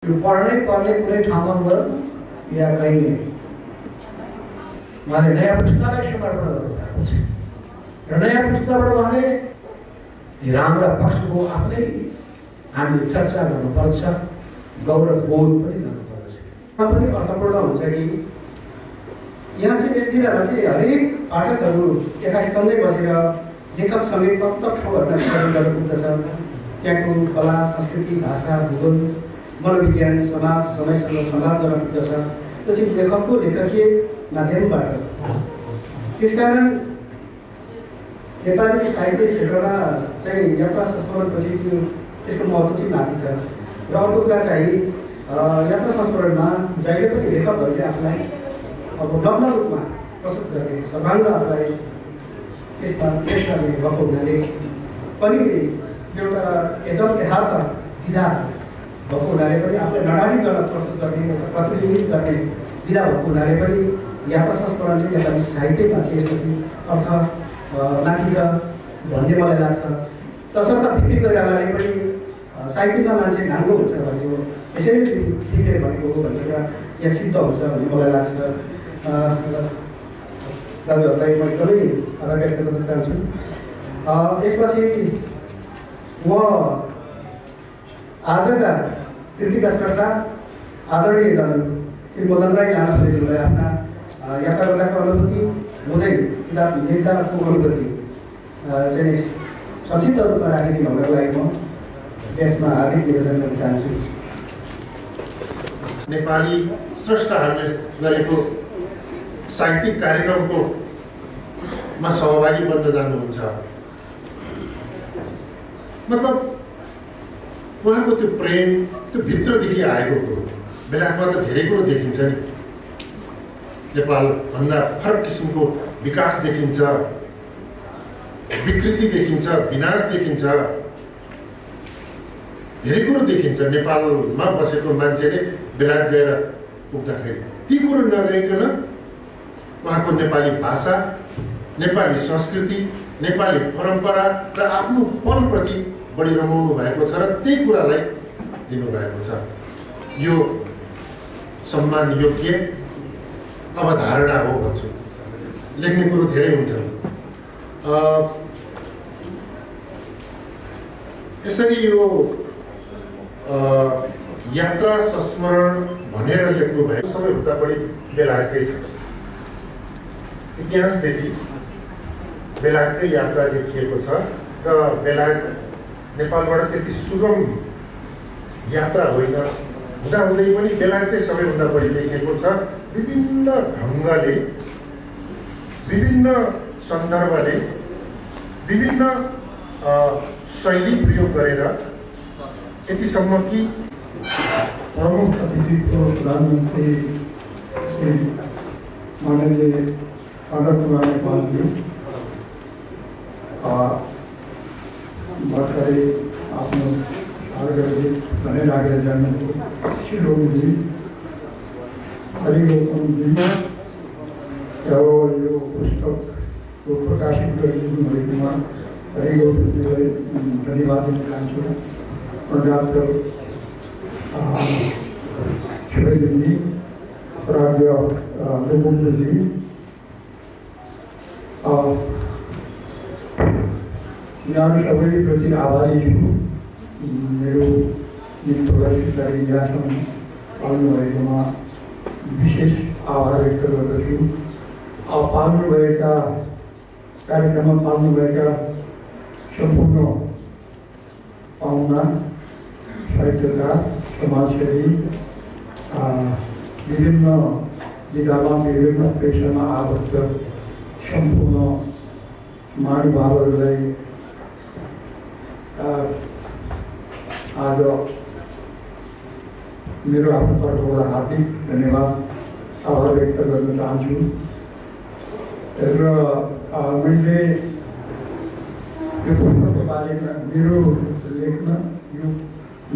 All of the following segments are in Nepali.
यो पढ्नै पर्ने कुनै ठाउँमा गएर या कहीँ उहाँले नयाँ पुस्तालाई समर्पण गर्नुभएको छ र नयाँ पुस्ताबाट उहाँले राम्रा पक्षको आफ्नै हामीले चर्चा गर्नुपर्छ, गौरव बोध पनि गर्नुपर्छ। पनि अर्थपूर्ण हुन्छ कि यहाँ चाहिँ यस विधामा चाहिँ हरेक पाठकहरू एकास्तम्मै बसेर लेखकसँगै तत्त ठाउँहरूमा सहयोग पुग्दछ। त्यहाँको कला, संस्कृति, भाषा, भूगोल, मनोविज्ञान, समाज, समयसँग संवाद गर्न पुग्दछ। त्यो चाहिँ लेखकको लेखकीय माध्यमबाट। त्यसकारण नेपाली साहित्य क्षेत्रमा चाहिँ यात्रा संस्मरणपछि त्यो त्यसको महत्त्व चाहिँ माथि छ। र अर्को कुरा चाहिँ यात्रा संस्मरणमा जहिले पनि लेखकहरूले आफूलाई अब नग्न रूपमा प्रस्तुत गर्ने सर्वाङ्ग आफूलाई त्यसमा पेस गर्ने भएको हुनाले पनि एउटा एकदम यथार्थ विधा भएको हुनाले पनि आफूलाई नडाडी गर्न प्रस्तुत गर्ने एउटा प्रतिनिधित्व गर्ने विधा भएको हुनाले पनि यात्रा संस्मरण चाहिँ नेपाली साहित्यमा चाहिँ यसपछि अर्थ माथि छ भन्ने मलाई लाग्छ। तसर्थ भित्री कोइरालाले पनि साहित्यमा मान्छे ढाङ्गो हुन्छ भन्ने हो, यसरी ठिकै भनेको हो भन्ने कुरा यहाँ सिद्ध हुन्छ भन्ने मलाई लाग्छ। दाजुहरूलाई म एकदमै आभार व्यक्त गर्न चाहन्छु। यसपछि म आजका कृतिका स्रष्टा आदरणीय दाजु श्री मदन राई लामाज्यूलाई आफ्ना यात्रा गर्दाको अनुभूति हुँदै किताब लेख्दाको अनुभूति चाहिँ संक्षिप्त रूपमा राखिदिनु हुनको लागि म यसमा हार्दिक निवेदन गर्न चाहन्छु। नेपाली स्रष्टाहरूले गरेको साहित्यिक कार्यक्रमको मा सहभागी बन्न जानुहुन्छ। मतलब उहाँको त्यो प्रेम त्यो भित्रदेखि आएको कुरो। बेलायतमा त धेरै कुरो देखिन्छ नि, नेपालभन्दा फरक किसिमको विकास देखिन्छ, विकृति देखिन्छ, विनाश देखिन्छ, धेरै कुरो देखिन्छ। नेपालमा बसेको मान्छेले बेलायत गएर पुग्दाखेरि ती कुरो नगइकन उहाँको नेपाली भाषा, नेपाली संस्कृति, नेपाली परम्परा र आफ्नोपनप्रति बढी रमाउनु भएको छ र त्यही कुरालाई दिनुभएको छ। यो सम्मान योग्य अवधारणा हो भन्छु। लेख्ने कुरो धेरै हुन्छ। यसरी यो यात्रा संस्मरण भनेर लेख्नु भएको सबैभन्दा बढी बेलायतकै छ। इतिहासदेखि बेलायतकै यात्रा देखिएको छ र बेलायत नेपालबाट त्यति सुगम यात्रा होइन हुँदाहुँदै पनि बेलायतकै सबैभन्दा बढी लेखिएको छ। विभिन्न ढङ्गले, विभिन्न सन्दर्भले, विभिन्न शैली प्रयोग गरेर यतिसम्म कि प्रमुख अतिथिको प्रधानमन्त्री माननीय अटल कुमार नेपालजी भर्खरै आफ्नो अर्घले भने राखेर जानुभयो। शिलोङजी हरिगौतमजीमा यो पुस्तकको प्रकाशित गरिदिनु भएकोमा हरिगौतमजीलाई धन्यवाद दिन चाहन्छु। डाक्टर शिवजी, प्राज्ञ गोविन्दजी, यहाँहरू सबैप्रति आभारी छु। मेरो निम्तोलाई यहाँसम्म पाल्नुभएकोमा विशेष आभार व्यक्त गर्दछु। पाल्नुभएका कार्यक्रममा पाल्नुभएका सम्पूर्ण पाहुना, साहित्यकार, समाजसेवी, विभिन्न विधामा विभिन्न पेसामा आबद्ध सम्पूर्ण महानुभावहरूलाई आज मेरो आफ्नो तर्फबाट हार्दिक धन्यवाद आभार व्यक्त गर्न चाहन्छु। र मैले यो पुस्तकको बारेमा मेरो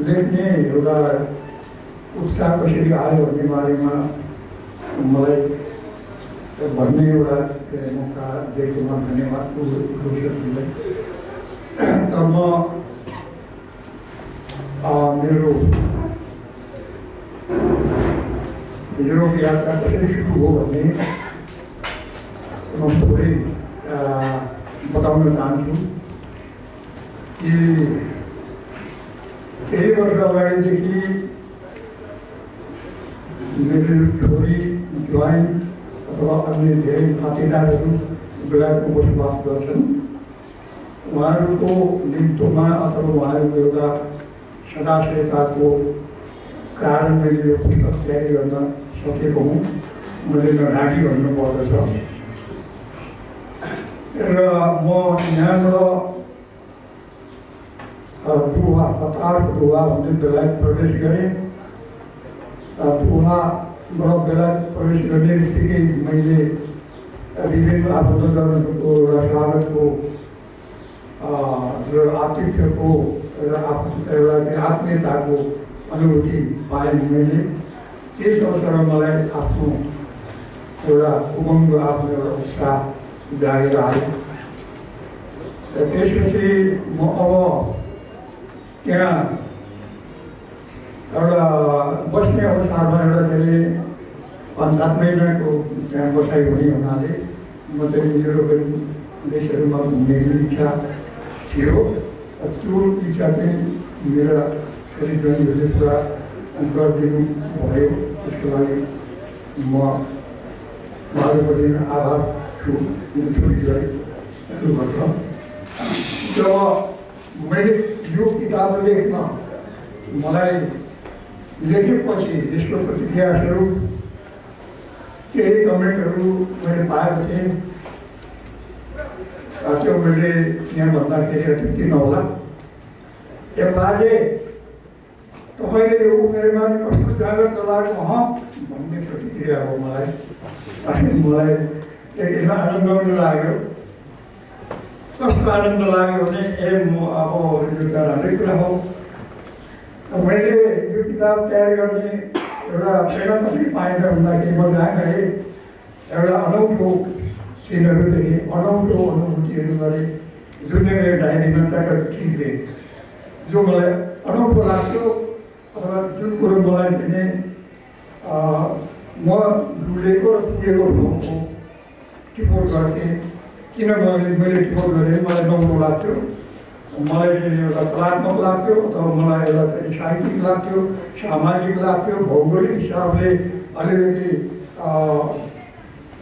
लेख्ने एउटा उत्साह कसरी आयो भन्ने बारेमा मलाई भन्ने एउटा मौका दिएकोमा धन्यवाद दोषीलाई। तर म मेरो युरोप यात्रा कसरी सुरु हो भन्ने म थोरै बताउन चाहन्छु कि केही वर्ष अगाडिदेखि मेरो छोरी ज्वाइन अथवा अन्य धेरै नातेदारहरू बेलायतमा बसोबास गर्छन्। उहाँहरूको निम्तोमा अथवा उहाँहरूको एउटा सदाशयताको कारण मैले यो पुस्तक तयारी गर्न सकेको हुँ। मैले नढाँटी भन्नुपर्दछ र म यहाँबाट दुहा कतारको दुहा भन्दै बेलायत प्रवेश गरेँ। दुहाबाट बेलायत प्रवेश गर्ने बित्तिकै मैले विभिन्न आफन्तजनहरूको र स्वागतको र आतिथ्यको र एउटा आत्मीयताको अनुभूति पाएँ। मैले त्यस अवसरमा मलाई आफ्नो एउटा उमङ्ग आफ्नो एउटा उत्साह जागेर आयो। र त्यसपछि म अब त्यहाँ एउटा बस्ने अवसरमा एउटा चाहिँ 5-7 महिनाको त्यहाँ बसाइ हुने हुनाले म चाहिँ युरोपियन देशहरूमा घुम्ने इच्छा थियो। त्यो इच्छा चाहिँ मेरा छोरीबहिनीहरूले पुरा गरिदिनु भयो। त्यसको लागि म उहाँहरूप्रति आभार छु छोरीहरूबाट। जब मैले यो किताब लेख्न मलाई लेखेपछि यसको प्रतिक्रियास्वरूप केही कमेन्टहरू मैले पाएको थिएँ। त्यो मैले यहाँ भन्दाखेरि अत्युक्ति नहोला। बाजे तपाईँले यो उमेरमा कस्तो जाँगर चलाएको भन्ने प्रतिक्रिया हो मलाई। अनि मलाई त्यसमा आनन्द पनि लाग्यो। कस्तो आनन्द लाग्यो भने म अब यो त राम्रै कुरा हो। मैले यो किताब तयार गर्ने एउटा प्रेरणा कसरी पाएँ त भन्दाखेरि म जहाँ गएँ एउटा अनौठो सिनहरू देखेँ, अनौठो अनुभूतिहरू गरेँ जुन मैले डायरीमा ट्र्याक्टर जो मलाई अनौठो लाग्थ्यो अथवा जुन कुरो मलाई चाहिँ म डुलेको र पुगेको ठाउँको टिपोट गर्थेँ। किन मैले टिपोट गरेँ मलाई नौलो लाग्थ्यो, मलाई चाहिँ एउटा कलात्मक लाग्थ्यो अथवा मलाई एउटा चाहिँ साहित्यिक लाग्थ्यो, सामाजिक लाग्थ्यो, भौगोलिक हिसाबले अलिकति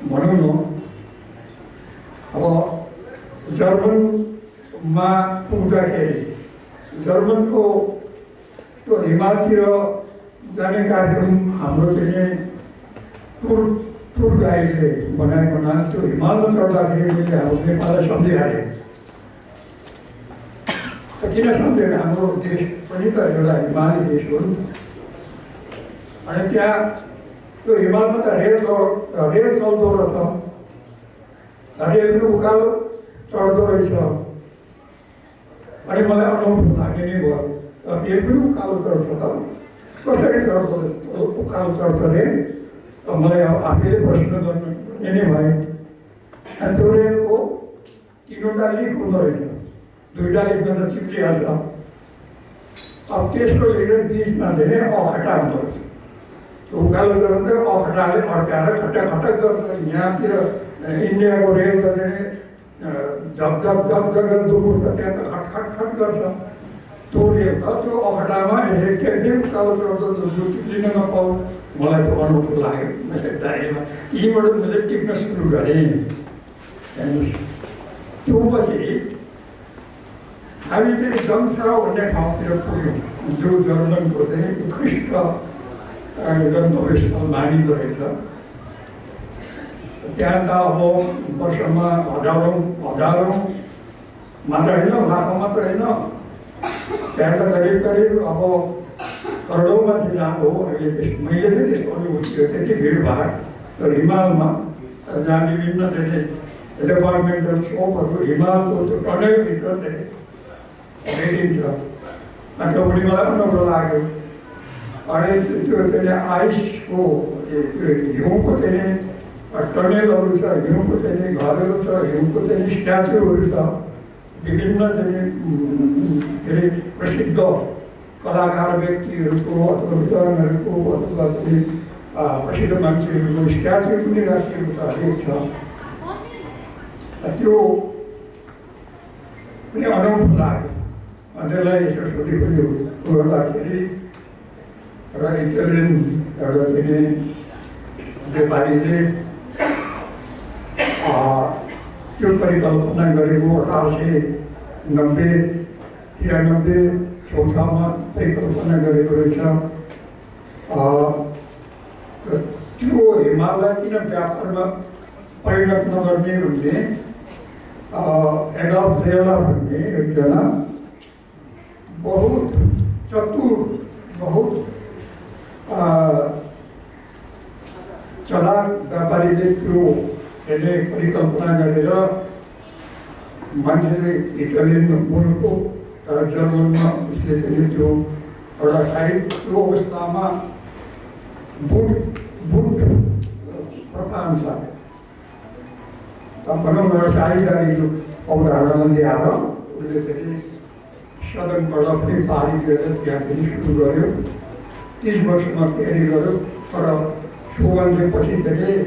भनौँ न। अब जर्मनमा पुग्दाखेरि जर्मनको त्यो हिमालतिर जाने कार्यक्रम हाम्रो चाहिँ टुर गाइडले बनाएको हुनाले त्यो हिमालमा चढ्दाखेरि मैले हाम्रो नेपाललाई सम्झिहालेँ। किन सम्झेन? हाम्रो देश पनि त एउटा हिमाली देश हो। अनि त्यहाँ त्यो हिमालमा त रेल चल्दो रहेछ, रेल पनि उकालो चढ्दो रहेछ। अनि मलाई अनौठो लाग्ने नै भयो। रेल पनि उकालो चढ्छ त कसरी चढ्दो उकालो चढ्छ रेल? मलाई अब आफैले प्रश्न गर्ने नै भएँ। अनि त्यो रेलको 3वटा लिक हुँदो रहेछ, 2टा लिकमा त चिप्लिहाल्छ। अब त्यसको लिएर बिचमा धेरै अखटा हुँदो रहेछ। त्यो उकालो चढ्दै अखटाले अड्काएर खटक गर्छ। यहाँतिर इन्डियाको रेल त झप गरेर दुर्छ, त्यहाँ त खट गर्छ। त्यो रेल त त्यो अखटामा के उकालो चढ्दो चिप्लिन नपाऊ। मलाई त्यो अनौठो लाग्यो। मैले डायरीमा यहीँबाट मैले टिप्न सुरु गरेँ। त्यो पछि हामी चाहिँ जङ्सरा भन्ने ठाउँतिर पुग्यौँ, जो जर्मनको चाहिँ उत्कृष्ट गन्तव्य स्थल मानिँदो रहेछ। त्यहाँ त अब वर्षमा हजारौँ मात्र होइन, लाखौँ मात्र होइन, त्यहाँ त करिब अब करोडौँ मान्छे जाएको हो। अहिले मैले चाहिँ त्यस्तो अनुभूति थियो, त्यति भिडभाड। तर हिमालमा जहाँ विभिन्न चाहिँ डिपार्टमेन्टल सपहरू हिमालको त्यो टनलभित्र चाहिँ भेटिन्छ। त्यो पनि मलाई अनौठो लाग्यो। अनि त्यो चाहिँ आइसको हिउँको चाहिँ टनेलहरू छ, हिउँको चाहिँ घरहरू छ, हिउँको चाहिँ स्ट्याचुहरू छ। विभिन्न चाहिँ के अरे प्रसिद्ध कलाकार व्यक्तिहरूको अथवा विद्वानहरूको अथवा प्रसिद्ध मान्छेहरूको स्ट्याच्यु पनि राखिएको छ, हरेक छ। त्यो पनि अनौठो लाग्यो। त्यसलाई यसो सोधेको गर्दाखेरि एउटा इटालियन एउटा चाहिँ व्यापारीले त्यो परिकल्पना गरेको 1890-93 चौथामा परिकल्पना गरेको रहेछ। त्यो हिमाललाई किन व्यापारमा परिणत नगर्ने भन्ने एडल्फ जेलर भन्ने एकजना बहुत चतुर, बहुत चलाक व्यापारीले त्यो हेर्ने परिकल्पना गरेर मान्छेले इटालियन मूलको तर जर्मनमा उसले चाहिँ त्यो एउटा साइड त्यो अवस्थामा बुट प्रथाअनुसार भनौँ एउटा साझेदारीको अवधारणा ल्याएर उसले चाहिँ सदनबाट पनि पारित गरेर त्यहाँ पनि सुरु गर्यो। 30 वर्षमा तयारी गर्यो। तर सुगन्धेपछि चाहिँ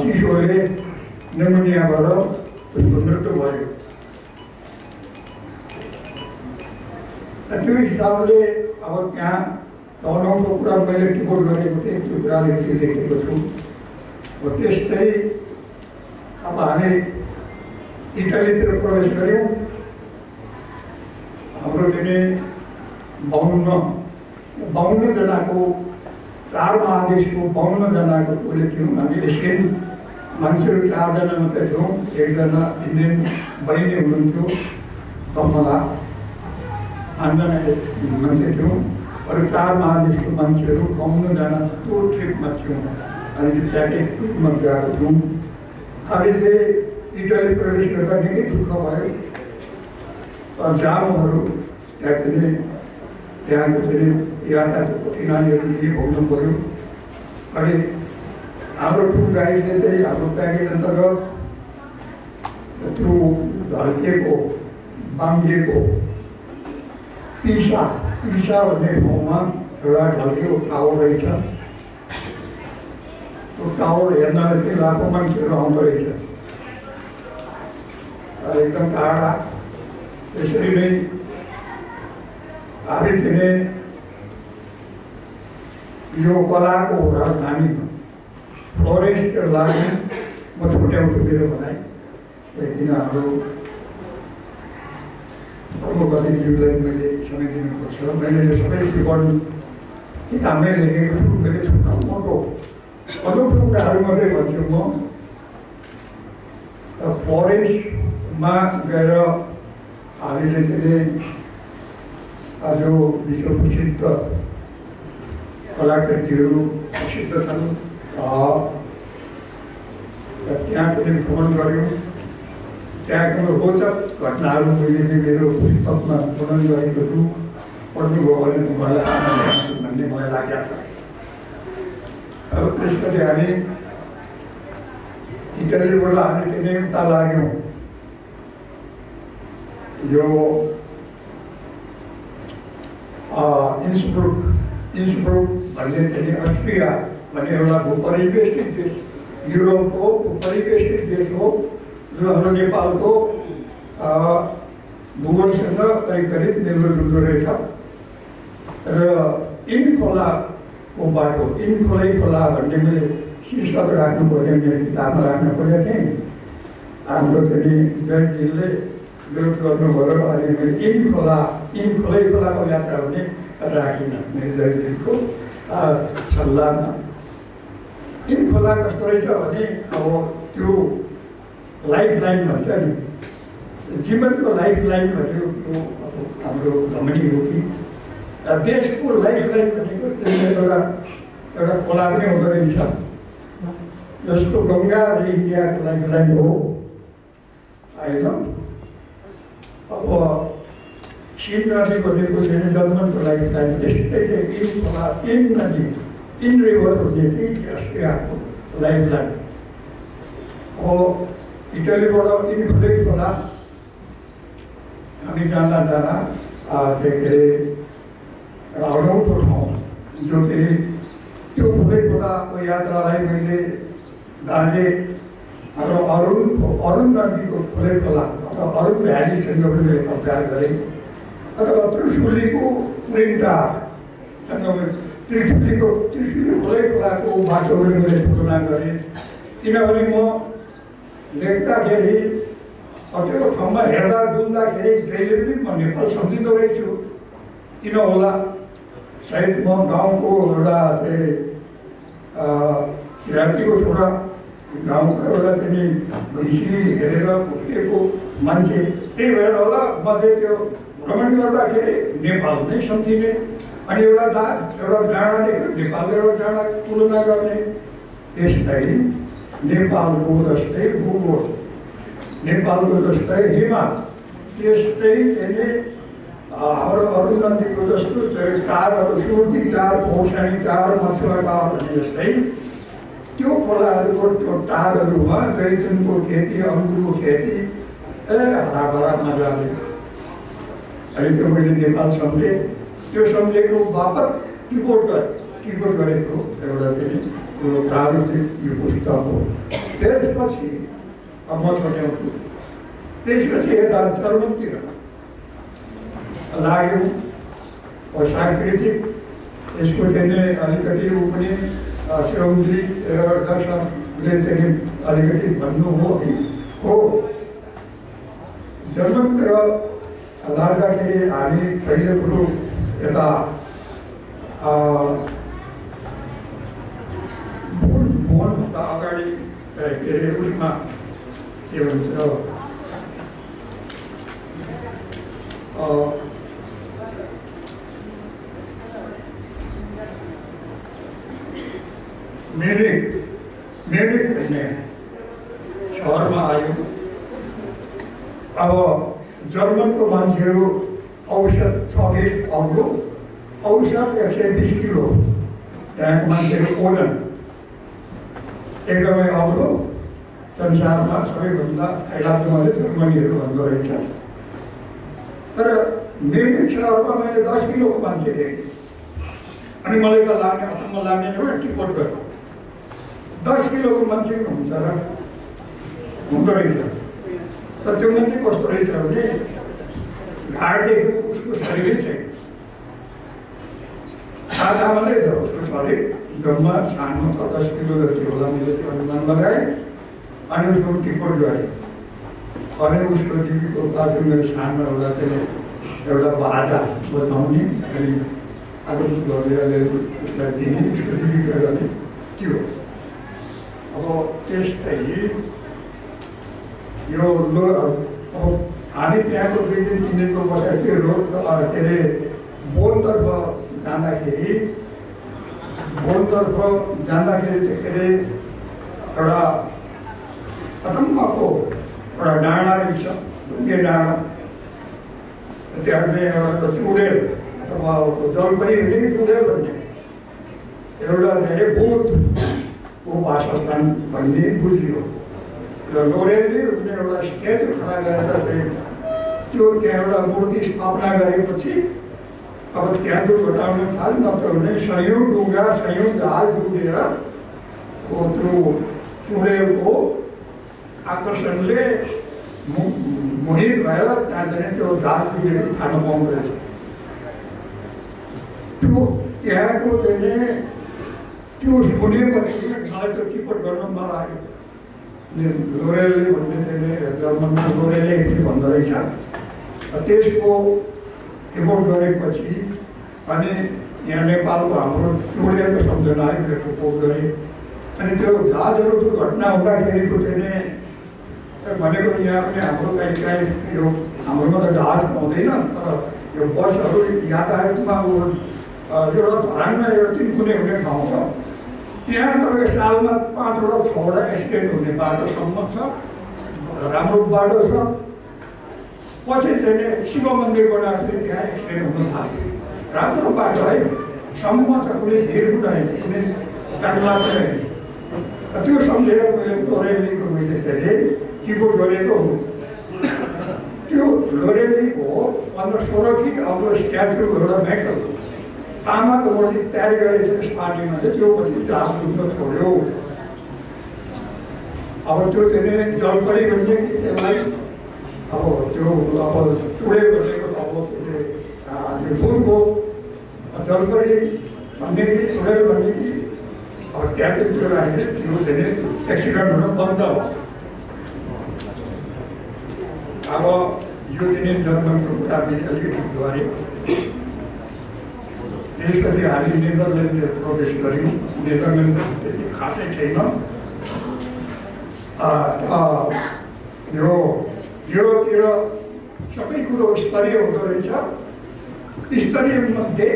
चिसोले निमोनियाबाट उसको मृत्यु भयो। त्यो हिसाबले अब त्यहाँ अनौठो कुरा मैले टिपोट गरेको थिएँ, त्यो कुरा लेखेको छु। त्यस्तै अब हामी इटालीतिर प्रवेश गऱ्यौँ। हाम्रो चाहिँ 52 जनाको 4 महादेशको 52 जनाको टोली थियौँ। हामी एसियन मान्छेहरू 4 जना मात्रै थियौँ। एकजना इन्डियन बहिनी हुनुहुन्थ्यो, कमला, 5 जना मान्छे थियौँ। अरू 4 महादेशको मान्छेहरू 52 जना त्यो ट्रिपमा थियौँ। अनि त्यहाँकै ट्रिपमा गएको थियौँ। हामीले इटाली प्रवेश गर्दा निकै दुःख भयो। जामहरू त्यहाँको चाहिँ यातायातको कठिनाइहरू पनि भोग्नु पऱ्यो। अनि हाम्रो टुर गाइडले चाहिँ हाम्रो प्याकेज अन्तर्गत त्यो ढल्किएको बाङ्गिएको पिसा भन्ने ठाउँमा एउटा ढल्किएको टावर रहेछ। त्यो टावर हेर्नलाई चाहिँ लाखौँ मान्छेहरू आउँदो रहेछ, एकदम टाढा। त्यसरी नै हामी चाहिँ यो कलाको राजधानी फ्लोरेन्सको लागि म छुट्याउँछु मेरो भनाइ। किन हाम्रो प्रमुख अतिथिज्यूलाई मैले समय दिनुपर्छ। मैले यो सबै विवरण किताबमै लेखेको छु। मैले अनौठो कुराहरू मात्रै भन्छु म। फ्लोरेन्समा गएर हामीले चाहिँ जो विश्व प्रसिद्ध कलाकृतिहरू प्रसिद्ध छन् त्यहाँ पनि भ्रमण गऱ्यौँ। त्यहाँको रोचक घटनाहरू मैले चाहिँ मेरो पुस्तकमा वर्णन गरेको छु। पढ्नुभयो भने मलाई आनन्द भन्ने मलाई लागेको छ। अब त्यसपछि हामी इटालीबाट हामी चाहिँ उता लाग्यौँ। यो इन्सब्रुक भन्ने चाहिँ अस्ट्रिया भन्ने एउटा परिवेष्टित देश, युरोपको परिवेष्टित देश हो, जो हाम्रो नेपालको भूगोलसँग करिब मिल्दोजुल्दो रहेछ। र इनखोलाको बाटो, इनखोलै खोला भन्ने मैले शीर्षक राख्नु पर्ने मेरो किताबमा राख्नु पऱ्यो थिएँ। हाम्रो चाहिँ जयजीले विरोध गर्नुभयो। अनि मैले इनखोलै खोलाको यात्रा हुने राखिनँ मेरो जयजीको सल्लाहमा। इनखोला कस्तो रहेछ भने अब त्यो लाइफ लाइन भन्छ नि, जीवनको लाइफ लाइन भनेको हाम्रो धमनी हो कि देशको लाइफ लाइन भनेको एउटा खोला पनि हुँदो रहेछ। जस्तो गङ्गा र इन्डियाको लाइफ लाइन हो होइन। अब सिन नदी भनेको चाहिँ जर्मनको लाइफ लाइन, त्यस्तै इन नदी, इन रिभर हुने चाहिँ अस्ट्रियाको लाइफ लाइन हो। इटालीबाट इनखोलै खोला हामी जाँदा के अरे अनौठो ठाउँ जो चाहिँ त्यो यात्रालाई मैले दार्जे अरुण नदीको खोले खोला अथवा अरुण भ्यालीसँग मैले अभ्यास गरेँ अथवा त्रिशुलीको प्रिन्टासँग त्रिशुली खोले खोलाको बाटोहरू मैले तुलना गरेँ। किनभने म लेख्दाखेरि त्यो ठाउँमा हेर्दा डुल्दाखेरि जहिले पनि म नेपाल सम्झिँदो रहेछु। किन होला, सायद म गाउँको एउटा किराँतीको छोरा, गाउँको एउटा चाहिँ भैँसी हेरेर हुर्केको मान्छे, त्यही भएर होला म चाहिँ त्यो भ्रमण गर्दाखेरि नेपाल नै सम्झिने अनि एउटा डाँडा देख्यो नेपालको एउटा डाँडा तुलना गर्ने। त्यसलाई नेपालको जस्तै भूगोल, नेपालको जस्तै हिमाल, त्यस्तै चाहिँ हाम्रो अरुण नदीको जस्तो टारहरू सुर्ती टार, खोर्सानी टार, मथुरा टार भने जस्तै त्यो खोलाहरूको त्यो टारहरूमा जैतुनको खेती, अङ्गुरको खेती हराभरा मजाले। अनि त्यो मैले नेपाल सम्झेँ। त्यो सम्झेको बापत टिपोट गरेको एउटा चाहिँ त्यो प्रारूपिक यो पुस्तक हो। त्यसपछि म छुट्याउँछु। त्यसपछि यता जर्मनतिर लाग्यो सांस्कृतिक, यसको चाहिँ अलिकति ऊ पनि श्रमजी दर्शनले चाहिँ अलिकति भन्नु हो। जर्मनतिर लाग्दाखेरि हामी कहिले कुरो यता भवनभन्दा अगाडि के अरे उसमा के भन्छ मेरिक भन्ने सहरमा आयो। अब जर्मनको मान्छेहरू औषध 6 अग्लो, औषध 120 किलो, त्यहाँको मान्छेहरू ओजन एकदमै अग्लो, संसारमा सबैभन्दा फैलादोमा जर्मनीहरू भन्दो रहेछ। तर मेरिक सहरमा मैले 10 किलोको मान्छे देखेँ। अनि मलाई त लाग्ने अचम्म लाग्ने एउटा टिपोट गर्यो 10 किलोको मान्छे हुन्छ र हुँदो रहेछ। तर त्यो मान्छे कस्तो रहेछ भने घाँडदेखि उसको शरीरै छैन, आधा मात्रै छ उसको शरीर, जम्मा सानो छ 10 किलो जति होला मैले त्यो अनुमान लगाएँ। अनि उसको टिपोट गरेँ। अनि उसको टिपीको बाटो मेरो सानो एउटा बाजा बजाउने अनि अब गरेर उसलाई दिने, उसको जीविका गर्ने त्यो। अब त्यस्तै यो अब हामी त्यहाँको 2 दिन 3 दिनको बसेको रोड के अरे बोनतर्फ जाँदाखेरि के अरे एउटा अचम्मको एउटा डाँडा रहेछ, ढुङ्गे डाँडा। त्यहाँ चाहिँ एउटा चुडेल अथवा जलपरी हुने कि चुडेल भन्ने एउटा धेरै भूतको वासस्थान भन्ने बुझियो। र लोरेलले उसले एउटा स्ट्याचु खडा गरेर चाहिँ त्यो त्यहाँ एउटा मूर्ति स्थापना गरेपछि अब त्यहाँ दुर्घटना थाल नत्र भने सयौँ डुङ्गा सयौँ जहाज डुबेर त्यो चुडेलको आकर्षणले मोहित भएर त्यहाँ चाहिँ त्यो जहाज डुबेर खान पाउँदो रहेछ। त्यो त्यहाँको चाहिँ त्यो सुनेपछि मलाई त्यो टिपोट गर्न मन लाग्यो। लोरेलले भन्ने चाहिँ जर्मनमा लोरेलले भन्दो रहेछ। त्यसको टिपोट गरेपछि अनि यहाँ नेपालको हाम्रो चुडेलको सम्झना आयो, रिपोर्ट गरेँ। अनि त्यो जहाजहरू दुर्घटना हुँदाखेरिको चाहिँ भनेको यहाँ पनि हाम्रो कहीँ यो हाम्रोमा त जहाज पाउँदैन, तर यो बसहरू यातायातमा एउटा धरानमा एउटा 3 कुने हुने ठाउँ छ। त्यहाँ तपाईँको सालमा 5वटा 6वटा एक्सिडेन्ट हुने बाटोसम्म छ, राम्रो बाटो छ। पछि चाहिँ शिव मन्दिर बनाएको थियो, त्यहाँ एक्सिडेन्ट हुन थाल्यो। राम्रो बाटो है, सम्म छ, कुनै भिड हुँदैन, कुनै काट्ला छैन। त्यो सम्झेर मैले लोरेलीको मैले चाहिँ टिपोट गरेको हो। त्यो लोरेलीको 15-16 फिट अग्लो स्ट्याचु एउटा मेटल तामाको मूर्ति तयारी गरेको छ पार्टीमा चाहिँ त्यो पछि दास दुख्न छोड्यो। अब त्यो त्यसले जलपरी भन्ने त्यसलाई अब त्यो अब चुडे बसेको त अब त्यसले त्यो फुलको जलपरी भन्ने कि चुडे भन्ने कि अब त्यहाँको त्यो राखेर त्यो त्यसले एक्सिडेन्ट हुन बन्द हो। अब यो दिने जन्मको कुरा अलिकति गऱ्यो। त्यसपछि हामी नेदरल्यान्ड प्रवेश गऱ्यौँ। नेदरल्यान्ड त्यति खासै छैन। योतिर सबै कुरो स्तरीय हुँदो रहेछ। स्तरीय मध्ये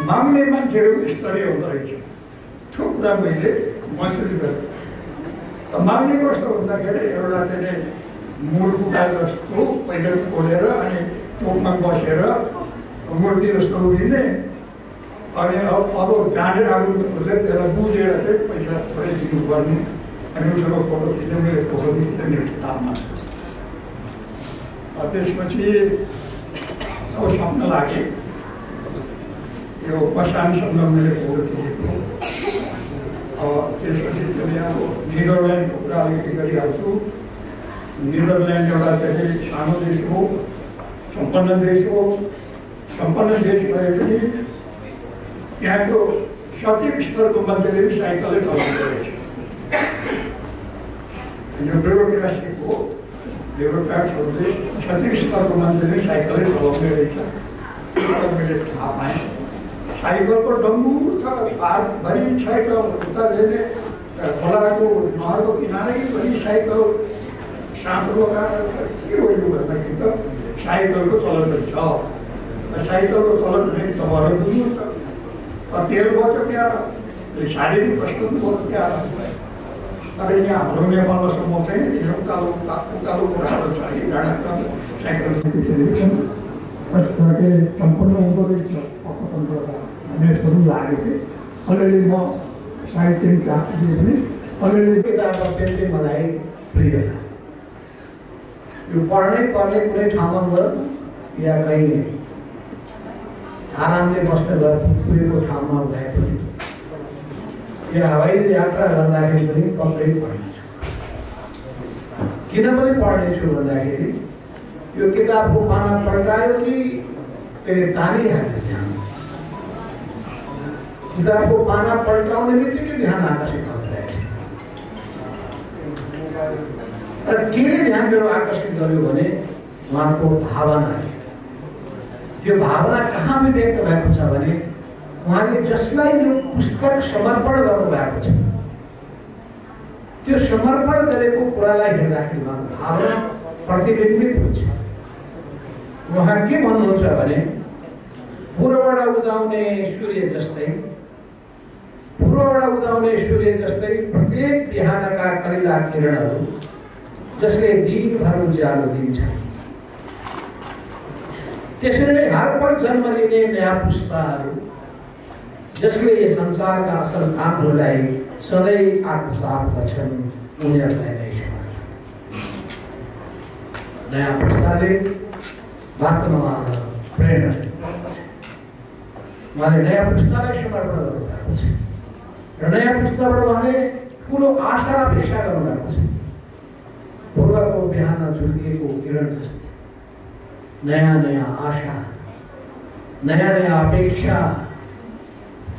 माग्ने मान्छेहरू स्तरीय हुँदो रहेछ। त्यो कुरा मैले महसुस गरेँ। माग्ने कस्तो भन्दाखेरि एउटा चाहिँ मूल कुटा जस्तो पहिला खोलेर अनि चोकमा बसेर मूर्ति जस्तो उभिने अनि अब जानेर आउनुले त्यसलाई बुझेर चाहिँ पैसा थोरै दिनुपर्ने अनि उसको फोटो खिच्यो। मेरो फोटो खिच्यो मेरो किताबमा। त्यसपछि अब सपना लागे यो मसानसँग मैले फोटो खिचेको। त्यसपछि चाहिँ अब नेदरल्यान्डको कुरा अलिकति गरिहाल्छु। नेदरल्यान्ड एउटा चाहिँ सानो देश हो, सम्पन्न देश हो। सम्पन्न देश भए पनि त्यहाँको सचिव स्तरको मान्छेले पनि साइकलै चलाउँदो रहेछ। यो ब्युरोक्रासी हो। ब्युरोक्राट्सहरूले सचिव स्तरको मान्छेले साइकलै चलाउँदै रहेछ। त्यो मैले थाहा पाएँ। साइकलको डम्बु छ, पार्कभरि साइकल उता जाने खोलाको नहरको किनारैभरि साइकल साँचो लगाएर के हो यो भन्दाखेरि त साइकलको चलन छ। साइकलको चलन भने तपाईँहरू बुझ्नुहुन्छ। तेल बच्यो क्या शारीरिक कष्ट पनि बच्यो क्या। तर यहाँ हाम्रो नेपालमा सम्म चाहिँ उकालो कुराहरू छ है। डाँडा साइकल सम्पन्न हुँदो रहेछ अर्थतन्त्रता भन्ने यस्तोहरू लागेको थिएँ। अलिअलि म साहित्य दिए पनि अलिअलि किताबमा पेन्टिङ मलाई प्रिय। यो पढ्नै पर्ने कुनै ठाउँमा गयो या कहीँ आरामले बस्ने पुगेको ठाउँमा हुँदा पनि या हवाई यात्रा गर्दाखेरि पनि पक्कै पढ्नेछु। किन पनि पढ्नेछु भन्दाखेरि यो किताबको पाना पल्टायो कि त्यसले तानिहाल्यो ध्यान। किताबको पाना पल्टाउने बित्तिकै ध्यान आकर्षित हुँदैछ। र केले ध्यान मेरो आकर्षित गर्यो भने उहाँको भावना। यो भावना कहाँ व्यक्त भएको छ भने उहाँले जसलाई यो पुस्तक समर्पण गर्नुभएको छ त्यो समर्पण गरेको कुरालाई हेर्दाखेरि उहाँको भावना प्रतिबिम्बित हुन्छ। उहाँ के भन्नुहुन्छ भने पूर्वबाट उदाउने सूर्य जस्तै प्रत्येक बिहानका कलिला किरणहरू जसले दिनभर उज्यालो दिन्छ, त्यसरी नै हरपल जन्म लिने नयाँ पुस्ताहरू जसले यस संसारका असल कामहरूलाई सधैँ आत्मसात गर्छन्, उनीहरूलाई नै नयाँ पुस्ताले वास्तवमा प्रेरणा उहाँले नयाँ पुस्तालाई समर्पण गर्नुभएको छ र नयाँ पुस्ताबाट उहाँले ठुलो आशा र अपेक्षा गर्नुभएको छ। पूर्वको बिहान झुल्किएको किरण जस्तै नयाँ आशा, नयाँ अपेक्षा,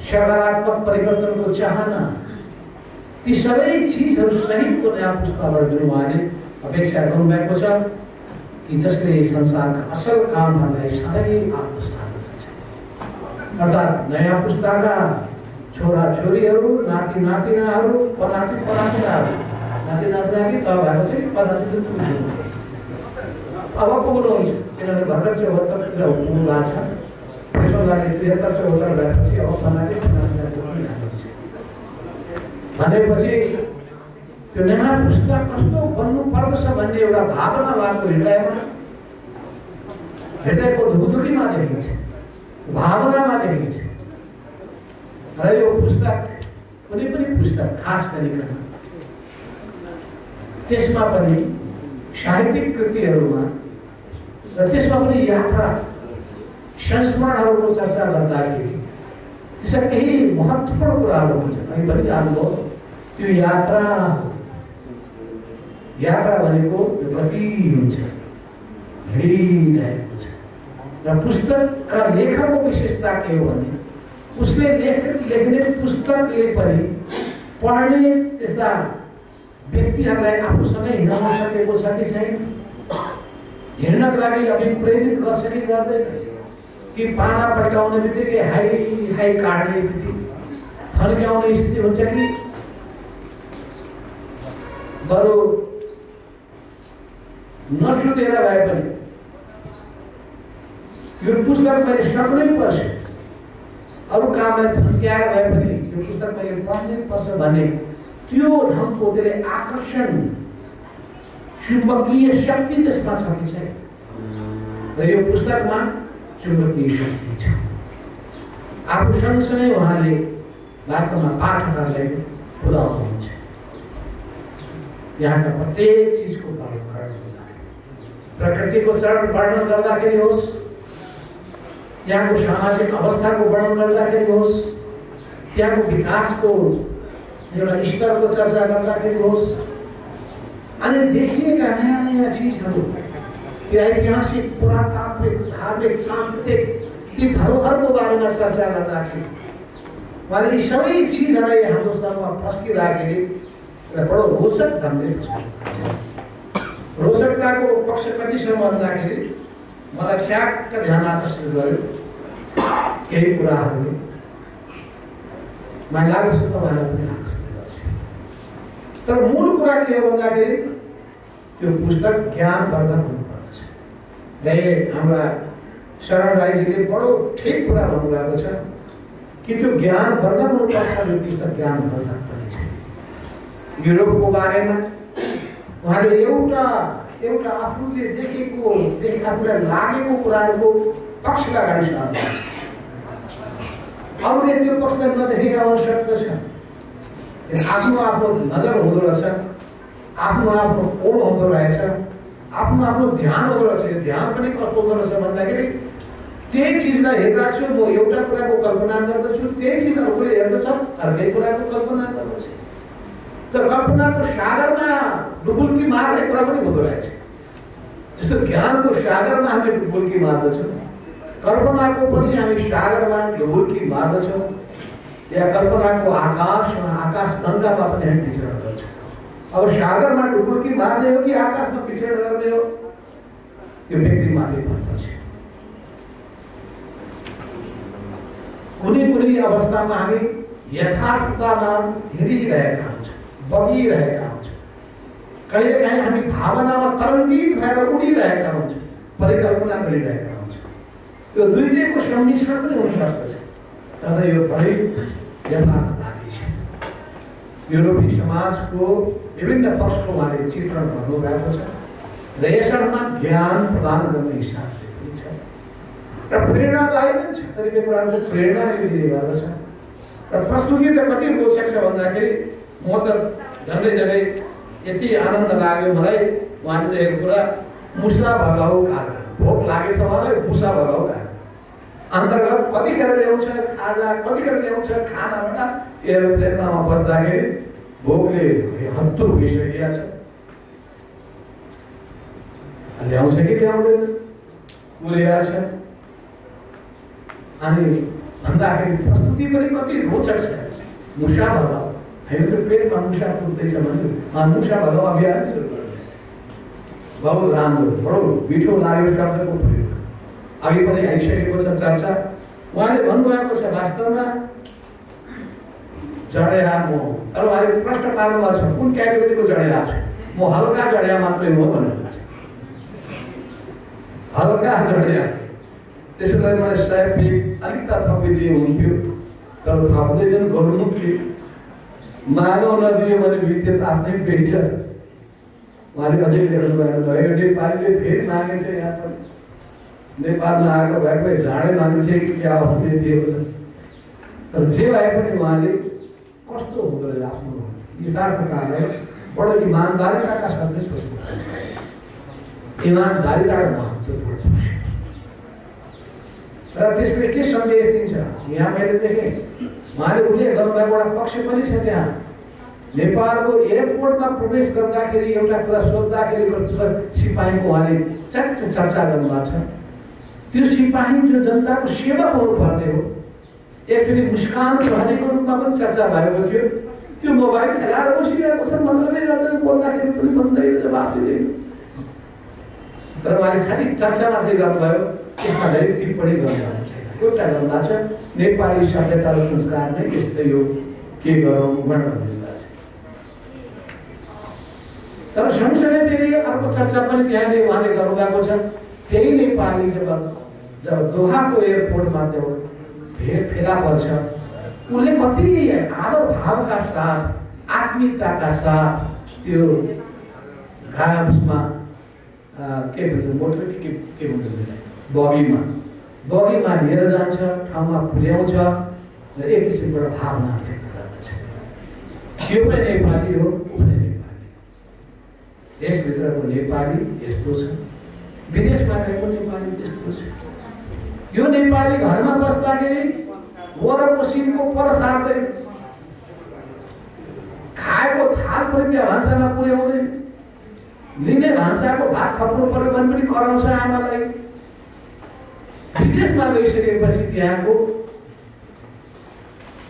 सकारात्मक परिवर्तनको चाहना, ती सबै चिजहरू सहितको नयाँ पुस्ताबाट जुन उहाँले अपेक्षा गर्नुभएको छ कि जसले संसारका असल कामहरूलाई सधैँ आत्मसात गर्छ। अर्थात् नयाँ पुस्ताका छोराछोरीहरू, नाति नातिनाहरू, पनाति पनातिनाहरू, नाति नातिना कि त भएको चाहिँ पनाति अब पुग्नुहुन्छ। किनभने भर्खर 74 पुग्नु भएको छ। त्यसको लागि 73-74 भएपछि अब पनाति भनेपछि त्यो नयाँ पुस्ता कस्तो बन्नु पर्दछ भन्ने एउटा भावना उहाँको हृदयको धुकधुकीमा देखिन्छ, भावनामा देखिन्छ। र यो पुस्तक कुनै पनि पुस्तक खास गरिकन त्यसमा पनि साहित्यिक कृतिहरूमा र त्यसमा पनि यात्रा संस्मरणहरूको चर्चा गर्दाखेरि त्यसमा केही महत्त्वपूर्ण कुराहरू हुन्छन्। अनि भनिहाल्नु त्यो यात्रा भनेको त्यो गति हुन्छ, हिँडिरहेको छ। र पुस्तकका लेखकको विशेषता के हो भने उसले लेख्ने पुस्तकले पनि पढ्ने त्यस्ता व्यक्तिहरूलाई आफूसँगै हिँड्न सकेको छ कि छैन, हिँड्नको लागि अभिप्रेरित गर्छ कि गर्दैन, कि पाना पड्काउने बित्तिकै हाई काट्ने स्थिति, थन्क्याउने स्थिति हुन्छ कि बरु नसुतेर भए पनि यो पुस्तक मैले सक्नै पर्छ, अरू कामलाई थन्क्याएर भए पनि यो पुस्तक मैले पढ्नै पर्छ भन्ने त्यो ढङ्गको त्यसले आकर्षण चुम्बकीय शक्ति त्यसमा छ कि छैन। र यो पुस्तकमा चुम्बकीय शक्ति छ। आफू सँगसँगै उहाँले वास्तवमा पाठकहरूलाई बुझाउनुहुन्छ। यहाँका प्रत्येक चिजको वर्णन, प्रकृतिको चरण वर्णन गर्दाखेरि होस्, त्यहाँको सामाजिक अवस्थाको वर्णन गर्दाखेरि होस्, त्यहाँको विकासको एउटा स्तरको चर्चा गर्दाखेरि होस्, अनि देखिएका नयाँ नयाँ चिजहरू, त्यो ऐतिहासिक, पुरातात्विक, धार्मिक, सांस्कृतिक ती धरोहरको बारेमा चर्चा गर्दाखेरि उहाँले यी सबै चिजहरूलाई हाम्रो समूहमा फस्किँदाखेरि बडो रोचक ढङ्गले रोचकताको पक्ष कतिसम्म भन्दाखेरि मलाई ठ्याक्क ध्यान आकर्षित गर्यो केही कुराहरूले। मलाई लाग्छ तपाईँलाई पनि आकर्षित गर्छ। तर मूल कुरा के हो भन्दाखेरि त्यो पुस्तक ज्ञानवर्धक हुनुपर्छ। हाम्रा शरण राईजीले बडो ठिक कुरा भन्नुभएको छ कि त्यो ज्ञानवर्धक हुनुपर्छ। यो पुस्तक ज्ञानवर्धक पनि छ। युरोपको बारेमा उहाँले एउटा आफूले देखेको आफूलाई लागेको कुराहरूको पक्षलाई अगाडि सार्नु, अरूले त्यो पक्षलाई नदेखेका आवश्यकता छ। आफ्नो नजर हुँदो रहेछ, आफ्नो कोण हुँदो रहेछ, आफ्नो ध्यान हुँदो रहेछ। यो ध्यान पनि कस्तो हुँदो रहेछ भन्दाखेरि त्यही चिजलाई हेर्दा छु म एउटा कुराको कल्पना गर्दछु, त्यही चिज अरूले हेर्दछ अर्कै कुराको कल्पना गर्दछ। तर कल्पनाको सागरमा डुबुल्की मार्ने कुरा पनि हुँदो रहेछ। जस्तो ज्ञानको सागरमा हामी डुबुल्की मार्दछौँ, कल्पनाको पनि हामी सागरमा डुबुल्की मार्दछौँ, या कल्पनाको आकाश गङ्गामा पनि हामी विचरण गर्छौँ। अब सागरमा डुबुल्की मार्ने हो कि आकाशमा विचरण गर्ने हो, त्यो व्यक्तिमाथि पर्छ। कुनै अवस्थामा हामी यथार्थतामा हिँडिरहेका हुन्छौँ, बगिरहेका हुन्छौँ। कहिलेकाहीँ हामी भावनामा तरङ्गित भएर उडिरहेका हुन्छौँ, परिकल्पना गरिरहेका हुन्छौँ। यो दुईटैको सम्मिश्रण पनि हुन सक्दछ। तर यो बढी यथार्थवादी छ। युरोपी समाजको विभिन्न पक्षको उहाँले चित्रण गर्नुभएको छ र यसमा ज्ञान प्रदान गर्ने हिसाबले पनि छ र प्रेरणादायी पनि छ। कतिपय कुराको प्रेरणा दिने गर्दछ र प्रस्तुति त कति रोचक छ भन्दाखेरि म त झन्डै यति आनन्द लाग्यो मलाई। उहाँले चाहिँ कुरा मुसा भगाउ कारण, भोक लागेछ मलाई मुसा भगाउ कारण अन्तर्गत कतिखेर ल्याउँछ खाजा, कतिखेर ल्याउँछ खानाबाट एरोप्लेनमा बस्दाखेरि भोकले हत्तु भइसकेको छ। ल्याउँछ कि ल्याउँदैन उलेको छ। अनि भन्दाखेरि प्रस्तुति पनि कति रोचक छ। मुसा भगाउ, हामीको पेटमा मुसा पुग्दैछ भने मुसा भगाउ अभियान सुरु गर्दैछ। बहुत राम्रो, बडो मिठो लाग्यो शब्दको प्रयोग। अघि पनि आइसकेको छ चर्चा। उहाँले भन्नुभएको छ वास्तवमा जडेया म, तर उहाँले प्रश्न पार्नु भएको छ कुन क्याटेगोरीको जडेया छु। म हल्का जडेया मात्रै हो भन्नुभएको छ। हल्का जडेया, त्यसो लागि मलाई 100 पेज अलिकता थपिदिए हुन्थ्यो, तर थप्दैनन् गर्नुले। मानव नदियो भने विचेत आफ्नै पेट छ। उहाँले अझै लेख्नु भएको छ, यो नेपालीले फेरि मागेछ यहाँ पनि। नेपालमा आएको भएकै झाडै मान्छे क्या भन्दै थियो। तर जे भए पनि उहाँले कस्तो हुँदो रहेछ आफ्नो यथार्थतालाई बडो इमान्दारिताका साथले सोच्नु। इमान्दारिताको महत्त्वपूर्ण र त्यसले के सन्देश दिन्छ यहाँ मैले देखेँ उहाँले उल्लेख गर्नुभएको एउटा पक्ष पनि छ त्यहाँ नेपालको एयरपोर्टमा प्रवेश गर्दाखेरि एउटा कुरा सोद्धाखेरि सिपाहीको उहाँले चर्चा गर्नुभएको छ त्यो सिपाही जो जनताको सेवक हुनुपर्ने हो एकचोटि मुस्कान प्रहरीको रूपमा पनि चर्चा भएको थियो त्यो मोबाइल खेलाएर बसिरहेको छ मतलबै गर्दैन बोल्दाखेरि पनि भन्दैन जवाफ दिँदैन तर उहाँले खालि चर्चा मात्रै गर्नुभयो त्यसमा धेरै टिप्पणी गर्नुभएको छैन एउटा गर्नुभएको छ नेपाली सभ्यता र संस्कार नै यस्तै हो के गरौँ भन्न दिनुभएको छ तर सँगसँगै फेरि अर्को चर्चा पनि त्यहाँले उहाँले गर्नुभएको छ त्यही नेपाली जब दोहाको एयरपोर्टमा त्यो फेला पर्छ उसले कति आदर भावका साथ आत्मीयताका साथ त्यो घाममा के भन्छ मोटर के भन्छ बगीमा लिएर जान्छ ठाउँमा पुर्याउँछ र एक किसिमबाट भावना व्यक्त गर्दछ त्यो पनि नेपाली हो ऊ पनि नेपाली देशभित्रको नेपाली यस्तो छ विदेशमा गएको नेपाली त्यस्तो छ यो नेपाली घरमा बस्दाखेरि वरपसिनको परसार्दै खाएको थाल पनि त्यो भान्सामा पुर्याउँदैन लिने भान्साको भात खप्नु पर्यो भने पनि कराउँछ आमालाई विदेशमा गइसकेपछि त्यहाँको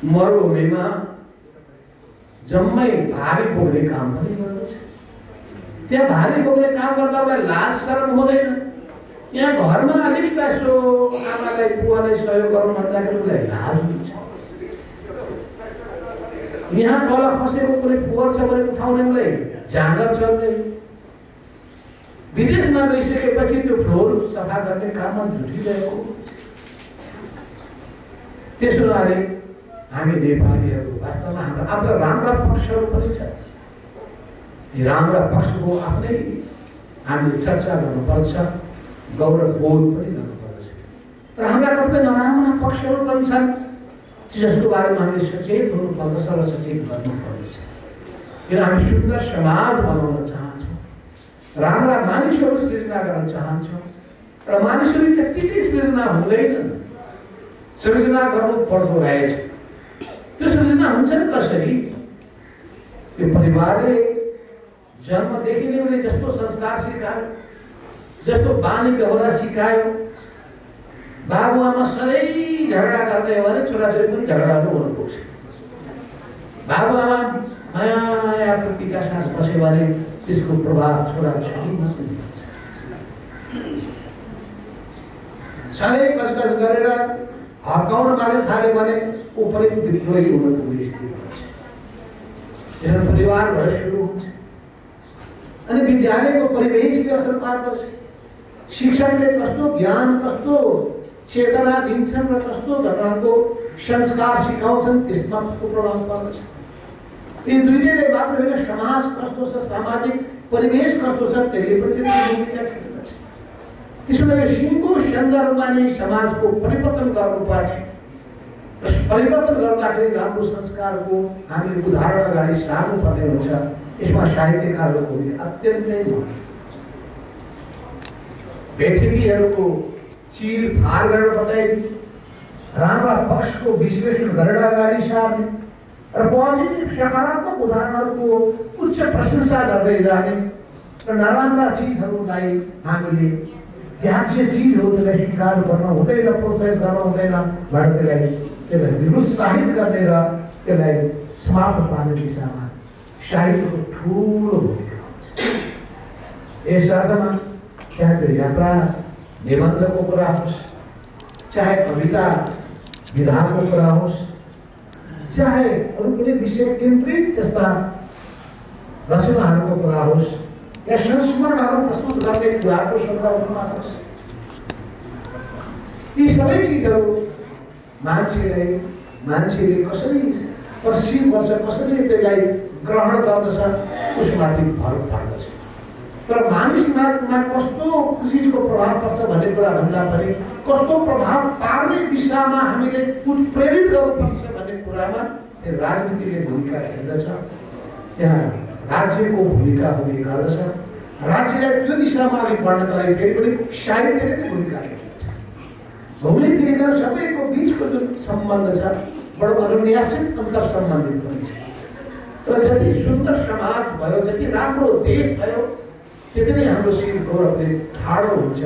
मरुभूमिमा जम्मै भारी बोक्ने काम पनि गर्दछ त्यहाँ भारी बोक्ने काम गर्दा उसलाई लाज शरम हुँदैन यहाँ घरमा अलिक यसो आमालाई बुवालाई सहयोग गर्नु भन्दाखेरि उसलाई लाज हुन्छ यहाँ तल खसेको कुनै फोहोर छ भने उठाउने उसलाई जाँगर चल्दैन विदेशमा गइसकेपछि त्यो फ्लोर सफा गर्ने काममा जुटिरहेको त्यसो हुनाले हामी नेपालीहरू वास्तवमा हाम्रा राम्रा पक्षहरू पनि छ ती राम्रा पक्षको आफ्नै हामीले चर्चा गर्नुपर्छ गौरव बोध पनि गर्नुपर्छ तर हाम्रा कतिपय नराम्रा पक्षहरू पनि छन् जसको बारेमा हामीले सचेत हुनुपर्दछ र सचेत गर्नुपर्दछ किन हामी सुन्दर समाज बनाउन चाहन्छौँ राम्रा मानिसहरू सृजना गर्न चाहन्छौँ र मानिसहरू त्यत्तिकै सृजना हुँदैन सृजना गर्नु पर्दो रहेछ त्यो सृजना हुन्छ नि कसरी त्यो परिवारले जन्मदेखि नै उसले जस्तो संस्कार सिकायो जस्तो बानी व्यवहार सिकायो बाबुआमा सधैँ झगडा गर्दै हो भने छोराछोरी पनि झगडाहरू हुनु पुग्छ बाबुआमा माया प्रतिका साथ बस्यो भने त्यसको प्रभाव छोराछोरीमा पनि हुन्छ सधैँ कसकस गरेर हप्काउन माग्न थाल्यो भने ऊ पनि विद्रोही हुन पुग्ने स्थिति हुन्छ त्यसमा परिवारबाट सुरु हुन्छ अनि विद्यालयको परिवेशले असर पार्दछ शिक्षकले कस्तो ज्ञान कस्तो चेतना दिन्छन् र कस्तो धर्मको संस्कार सिकाउँछन् त्यसमा प्रभाव पर्दछ यी दुईटैले मात्र होइन समाज कस्तो छ सामाजिक परिवेश कस्तो छ त्यसले पनि भूमिका खेल्दछ त्यसैले सिङ्गो सन्दर्भमा नै समाजको परिवर्तन गर्नुपर्ने र परिवर्तन गर्दाखेरि राम्रो संस्कारको हामीले उदाहरण अगाडि सार्नुपर्ने हुन्छ यसमा साहित्यकारहरूको भूमिका अत्यन्तै व्यक्तिहरूको चिरफार गरेर बताइदिने राम्रा पक्षको विश्लेषण गरेर अगाडि सार्ने र पोजिटिभ सकारात्मक उदाहरणहरूको उच्च प्रशंसा गर्दै जाने र नराम्रा चिजहरूलाई हामीले त्याज्य चिज हो त्यसलाई स्वीकार गर्न हुँदैन प्रोत्साहित गर्न हुँदैन त्यसलाई निरुत्साहित गर्ने र त्यसलाई समाप्त पार्ने दिशामा साहित्यको ठुलो भूमिका हुन्छ यस अर्थमा चाहे त्यो यात्रा निबन्धको कुरा होस् चाहे कविता विधानको कुरा होस् चाहे अरू कुनै विषय केन्द्रित त्यस्ता रचनाहरूको कुरा होस् या संस्मरणहरू प्रस्तुत गर्ने कुराको सन्दर्भमा होस् यी सबै चिजहरू मान्छेले कसरी पर्सिभ गर्छ कसरी त्यसलाई ग्रहण गर्दछ उसमाथि भर पर्दछ तर मानिसमा कस्तो चिजको प्रभाव पर्छ भन्ने कुरा भन्दा पनि कस्तो प्रभाव पार्ने दिशामा हामीले प्रेरित गर्नुपर्छ भन्ने कुरामा राजनीतिले भूमिका खेल्दछ त्यहाँ राज्यको भूमिका हुने गर्दछ राज्यलाई त्यो दिशामा अघि बढ्नका लागि फेरि पनि साहित्यले नै भूमिका खेल्दछ घुमिफिरेर सबैको बिचको जुन सम्बन्ध छ बडो अनुन्यासित अन्तर सम्बन्धित पनि छ। तर जति सुन्दर समाज भयो, जति राम्रो देश भयो, त्यति नै हाम्रो शिर गौरवले ठाडो हुन्छ,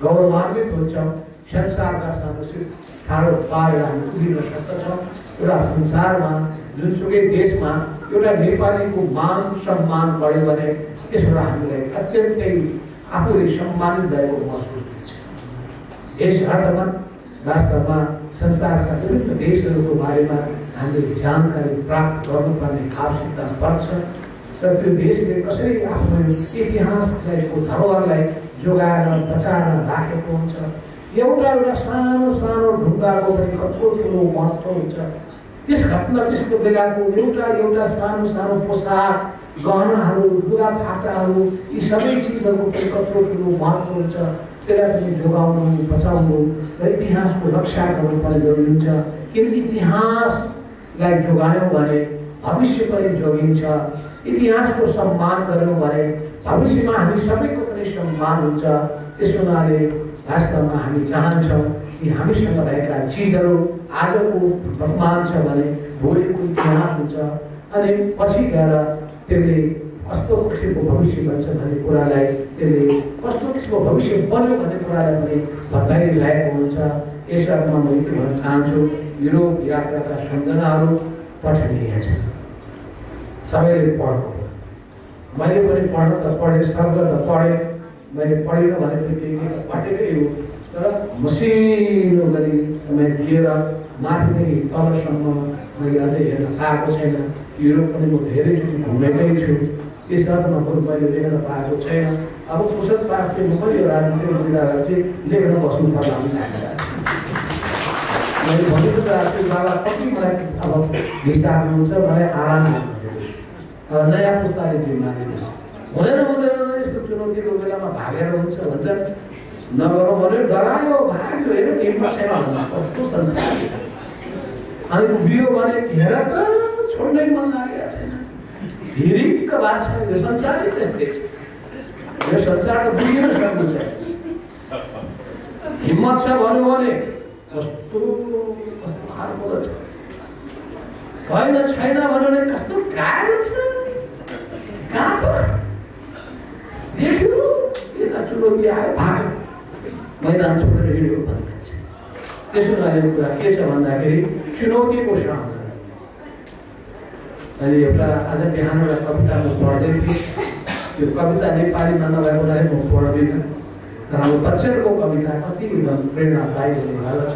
गौरवान्वित हुन्छ। संसारका सामु शिर ठाडो पारेर हामी उभिन सक्दछौँ। एउटा संसारमा जुनसुकै देशमा एउटा नेपालीको मान सम्मान बढ्यो भने त्यसबाट हामीलाई अत्यन्तै आफूले सम्मानित भएको महसुस हुन्छ। यस अर्थमा वास्तवमा संसारका विभिन्न देशहरूको बारेमा हामीले जानकारी प्राप्त गर्नुपर्ने आवश्यकता पर्छ। तर त्यो देशले कसरी आफ्नो इतिहासलाई धरोहरलाई जोगाएर बचाएर राखेको हुन्छ। एउटा सानो सानो ढुङ्गाको पनि कत्रो ठुलो महत्त्व हुन्छ। त्यस घटना त्यसको बेलाको एउटा सानो सानो पोसाक, गहनाहरू, लुगाफाटाहरू, यी सबै चिजहरूको पनि कत्रो ठुलो महत्त्व हुन्छ। त्यसलाई पनि जोगाउनु, बचाउनु र इतिहासको रक्षा गर्नुपर्ने जरुरी हुन्छ। किन इतिहासलाई जोगायौँ भने भविष्य पनि जोगिन्छ। इतिहासको सम्मान गऱ्यौँ भने भविष्यमा हामी सबैको पनि सम्मान हुन्छ। त्यसो हुनाले वास्तवमा हामी चाहन्छौँ कि हामीसँग भएका चिजहरू आजको वर्तमान छ भने भोलिको इतिहास हुन्छ अनि पछि गएर त्यसले कस्तो किसिमको भविष्य बन्छ भन्ने कुरालाई, त्यसले कस्तो किसिमको भविष्य बन्यो भन्ने कुरालाई पनि बताइरहेको हुन्छ। यस अर्थमा म यति भन्न चाहन्छु, युरोप यात्राका सम्झनाहरू पठनीय छन्, सबैले पढ्नु। मैले पनि पढ्न त पढेँ, शब्द त पढेँ, मैले पढिनँ भने पनि केही पढेकै हो। तर मसिनो गरी समय दिएर माथिदेखि तलसम्म मैले अझै हेर्न पाएको छैन। युरोप पनि म धेरैचोटि घुमेकै छु। यस अर्थमा पनि मैले लेख्न पाएको छैन। अब फुर्सद पाएको म पनि यो राजनीतिक मुद्दालाई चाहिँ लेख्न बस्नु पर्ला भन्ने लागेको छ। मैले भनेको त आफ्नो बाबा कति मलाई अब हिसाब्नुहुन्छ, मलाई आराम अब नयाँ पुस्ताले जिम्मा दिनुहोस्। हुँदैन यस्तो चुनौतीको बेलामा भागेर हुन्छ भन्छ, नगरौँ भन्यो, डरायो, भाग्यो, हेर हिम्मत छैन भन्दा कस्तो संसार। अनि उभियो भने हेर त छोड्नै मन लागेको छैन, हिरिक्क भएको छ। यो संसारै त्यस्तै छ, यो संसार त बुझिन सक्नु छैन। हिम्मत छ भन्यो भने कस्तो खालको छ, होइन छैन भन्यो भने कस्तो गाह्रो छ। कहाँ देख्यो यता चुनौती आयो, भाग्यो, मैदान छोडेर हिँड्यो भन्ने छ। त्यसो नगरेको कुरा के छ भन्दाखेरि चुनौतीको सामना। अहिले एउटा आज बिहान एउटा कविता म पढ्दै थिएँ। त्यो कविता नेपालीमा नभएको हुनाले म पढ्दिनँ, तर हाम्रो बच्चनको कविता कति प्रेरणादायी हुने गर्दछ।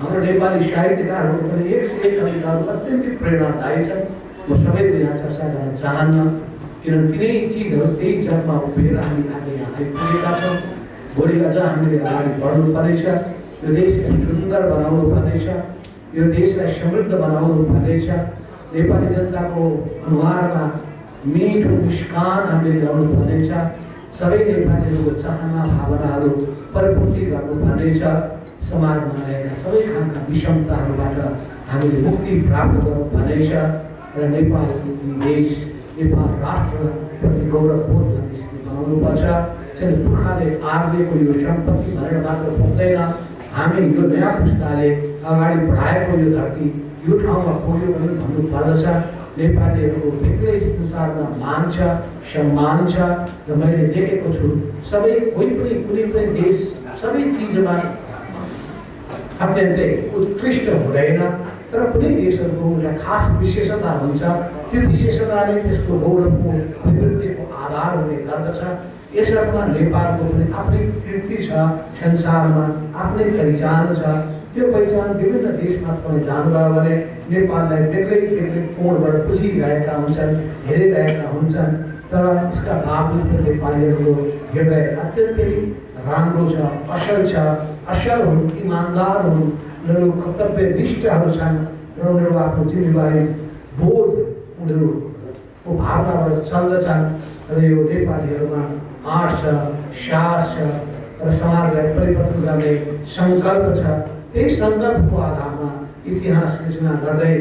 हाम्रो नेपाली साहित्यकारहरूको पनि एक से एक कविताहरू अत्यन्तै प्रेरणादायी छन्। म सबैको यहाँ चर्चा गर्न चाहन्न, किनभने तिनै चिजहरू त्यही जगमा उभिएर हामी आज यहाँ आइपुगेका छौँ। भोलि अझ हामीले अगाडि बढ्नुपर्नेछ, यो देशलाई सुन्दर बनाउनु पर्नेछ, यो देशलाई समृद्ध बनाउनु पर्नेछ। नेपाली जनताको अनुहारमा मिठो मुस्कान हामीले ल्याउनु पर्नेछ। सबै नेपालीहरूको चाहना भावनाहरू परिपूर्ति गर्नुपर्नेछ। समाजमा रहेका सबै खालका विषमताहरूबाट हामीले मुक्ति प्राप्त गर्नुपर्नेछ र नेपाल देश, नेपाल राष्ट्रप्रति गौरवबोध भन्ने स्थिति बनाउनुपर्छ। पुर्खाले आर्जेको यो सम्पत्ति भनेर मात्र पुग्दैन, हामी यो नयाँ पुस्ताले अगाडि बढाएको यो धरती यो ठाउँमा पुग्यो भने भन्नुपर्दछ। नेपालीहरूको भित्रै संसारमा मान छ, सम्मान छ र मैले देखेको छु सबै कोही पनि कुनै पनि देश सबै चिजमा अत्यन्तै उत्कृष्ट हुँदैन, तर कुनै देशहरूको एउटा खास विशेषता हुन्छ। त्यो विशेषताले त्यसको गौरवको अभिवृद्धिको आधार हुने गर्दछ। यस अर्थमा नेपालको पनि आफ्नै कृति छ, संसारमा आफ्नै पहिचान छ। त्यो पहिचान विभिन्न देशमा पनि जानुभयो भने नेपाललाई बेग्लै बेग्लै कोणबाट बुझिरहेका हुन्छन्, हेरिरहेका हुन्छन्। तर यसका बावजुद नेपालीहरूको हृदय अत्यन्तै राम्रो छ, असल हुन्, इमान्दार हुन्, उनीहरू कर्तव्यनिष्ठहरू छन् र उनीहरू आफ्नो जिम्मेवारी बोध उनीहरूको भावनाबाट चल्दछन्। र यो नेपालीहरूमा आँट छ, साहस छ र समाजलाई परिवर्तन गर्ने सङ्कल्प छ। त्यही सङ्कल्पको आधारमा इतिहास सृजना गर्दै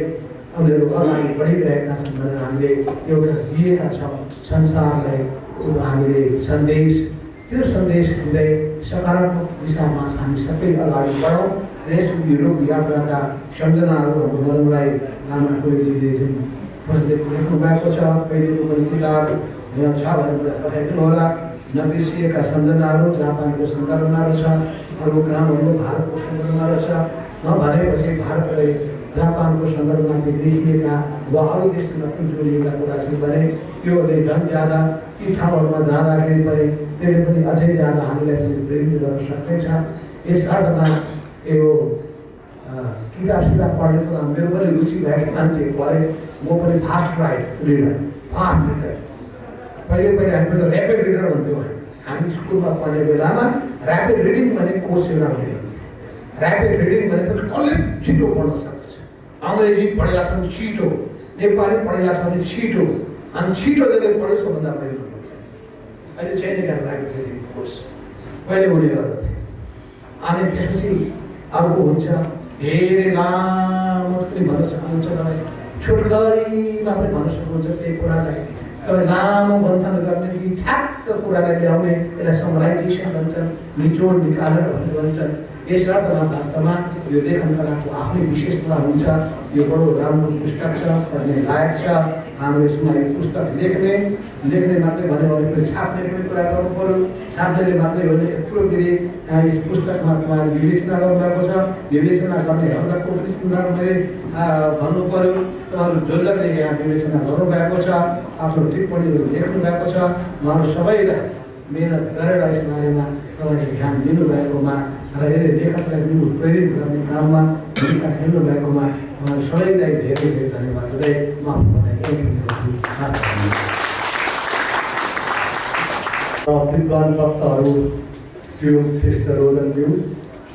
उनीहरू अगाडि बढिरहेका छन् भनेर हामीले एउटा दिएका छौँ संसारलाई। हामीले सन्देश त्यो सन्देश दिँदै सकारात्मक दिशामा हामी सबै अगाडि बढौँ र यस युरोप यात्राका सम्झनाहरू हाम्रो मदनराई लामा कोइलीजीले जुन लेख्नु भएको छ कहिलेको पनि किताब यहाँ छ भनेर पठाइदिनु होला नबिर्सिएका सम्झनाहरू जापानको सन्दर्भमा रहेछ अरू कहाँ भन्नु भारतको सन्दर्भमा रहेछ नभनेपछि भारत र जापानको सन्दर्भमा लेखिएका वा अरू देशसँग जोडिएका कुरा छन् भने त्योले झन् ज्यादा ती ठाउँहरूमा जाँदाखेरि पनि त्यसले पनि अझै ज्यादा हामीलाई पनि प्रेरित गर्न सक्नेछ। यस अर्थमा यो किताब सिताब पढ्ने कुरा मेरो पनि रुचि भएको मान्छे पढे म पनि फास्ट रिडर पहिले हामी त ऱ्यापिड रिडर भन्थ्यौँ हामी स्कुलमा पढ्ने बेलामा ऱ्यापिड रिडिङ भने कोर्स एउटा हुने ऱ्यापिड रिडिङ भनेपछि कसले छिटो पढ्न सक्छ अङ्ग्रेजी पढेका छन् छिटो नेपाली पढेका छ भने छिटो अनि छिटो जसले पढ्यो सबभन्दा पहिलो अहिले छैन क्या ऱ्यापिड रिडिङ कोर्स पहिले हुने गर्दथे अनि त्यसपछि अर्को हुन्छ धेरै लामो पनि भन्न सक्नुहुन्छ तपाईँ छोटकरीमा पनि भन्न सक्नुहुन्छ त्यही कुरालाई तपाईँ लामो मन्थन गर्ने कि ठ्याक्क कुरालाई ल्याउने यसलाई समराइजेसन भन्छन् निचोड निकालेर भन्ने भन्छन्। यस अर्थमा वास्तवमा यो लेखन कलाको आफ्नै विशेषता हुन्छ। यो बडो राम्रो पुस्तक छ पढ्ने लायक छ। हाम्रो यसमा यो पुस्तक लेख्ने मात्रै भन्यो भने छाप्ने पनि कुरा गर्नु पऱ्यो छाप्नेले मात्रै हो भने यत्रो के अरे यस पुस्तकमा उहाँले विवेचना गर्नुभएको छ विवेचना गर्नेहरूलाई को पनि सुधार मैले भन्नु पऱ्यो तपाईँहरू जसले यहाँ विवेचना गर्नुभएको छ आफ्नो टिप्पणीहरू लेख्नु भएको छ उहाँहरू सबैलाई मेहनत गरेर यस बारेमा तपाईँले ध्यान दिनुभएकोमा र यसले लेखकलाई दिनु प्रेरित गर्ने काममा भूमिका खेल्नु भएकोमा उहाँहरू सबैलाई धेरै धेरै धन्यवाद दिँदै म विद्वान वक्ताहरू श्री श्रेष्ठ रोजनज्यू